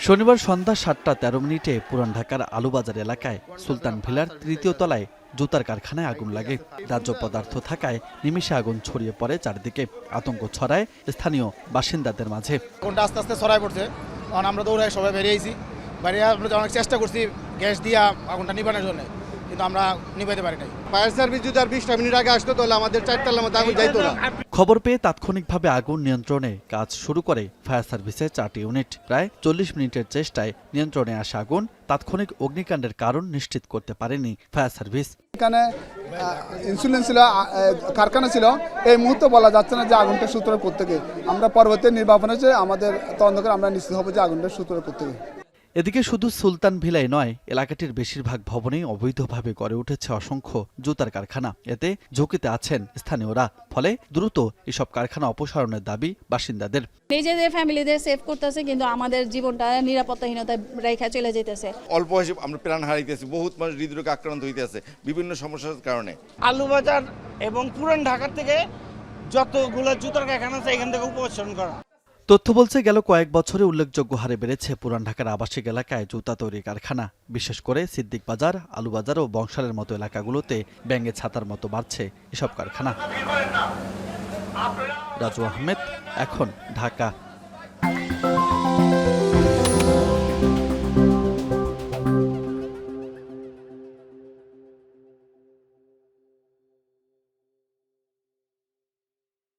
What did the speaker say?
শনিবার সন্ধ্যা ৭টা ১৩ পুরান ঢাকার আলুবাজার এলাকায় সুলতান ভিলার তৃতীয় তলায় জুতার কারখানায় আগুন লাগে। দাহ্য পদার্থ থাকায় নিমিষে আগুন ছড়িয়ে পড়ে চারদিকে। আতঙ্ক ছড়ায় স্থানীয় বাসিন্দাদের মাঝে। আগুনটা আস্তে আস্তে ছড়ায় পড়ছে, তখন আমরা দৌড়ায় সবাই বেরিয়েছি। আমরা অনেক চেষ্টা করছি গ্যাস দিয়ে আগুনটা নিবানোর জন্য, কিন্তু আমরা নিভাইতে পারি নাই। ফায়ার সার্ভিস যদি আর 20টা মিনিট আগে আসতো তাহলে আমাদের 4তলার মধ্যে আগুন যাইতো না। খবর পেয়ে তাৎক্ষণিকভাবে আগুন নিয়ন্ত্রণে কাজ শুরু করে ফায়ার সার্ভিসের 4টি ইউনিট। প্রায় 40 মিনিটের চেষ্টায় নিয়ন্ত্রণে আসা আগুন তাৎক্ষণিক অগ্নিকাণ্ডের কারণ নিশ্চিত করতে পারেনি ফায়ার সার্ভিস। এখানে ইনসুলেন্স ছিল, কারখানা ছিল, এই মুহূর্তে বলা যাচ্ছে না যে আগুনটা সূত্র কোত্থেকে। আমরা পরবর্তী নির্বাপন হচ্ছে আমাদের তদন্ত করে আমরা নিশ্চিত হব যে আগুনটা সূত্র কোত্থেকে। এদিকে শুধু সুলতান ভিলাই নয়, এলাকাটির বেশিরভাগ ভবনেই অবৈধভাবে গড়ে উঠেছে অসংখ্য জুতার কারখানা। এতে ঝুঁকিতে আছেন স্থানীয়রা। ফলে দ্রুত এসব কারখানা অপসারণের দাবি বাসিন্দাদের। নিজেদের ফ্যামিলিদের সেভ করতেছে, কিন্তু আমাদের জীবনটা নিরাপত্তাহীনতায় রেখা চলে যেতেছে। অল্প বয়সে আমরা প্রাণ হারাইতেছি, বহুত মানুষ হৃদরোগে আক্রান্ত হইতেছে বিভিন্ন সমস্যার কারণে। আলুবাজার এবং পুরান ঢাকা থেকে যতগুলো জুতার কারখানা আছে এখান থেকে উপসারণ করা। তথ্য বলছে গেল কয়েক বছরে উল্লেখযোগ্য হারে বেড়েছে পুরান ঢাকার আবাসিক এলাকায় জুতা তৈরি কারখানা। বিশেষ করে সিদ্দিক বাজার, আলুবাজার ও বংশালের মতো এলাকাগুলোতে ব্যাঙে ছাতার মতো বাড়ছে এসব কারখানা। রাজু আহমেদ, এখন, ঢাকা।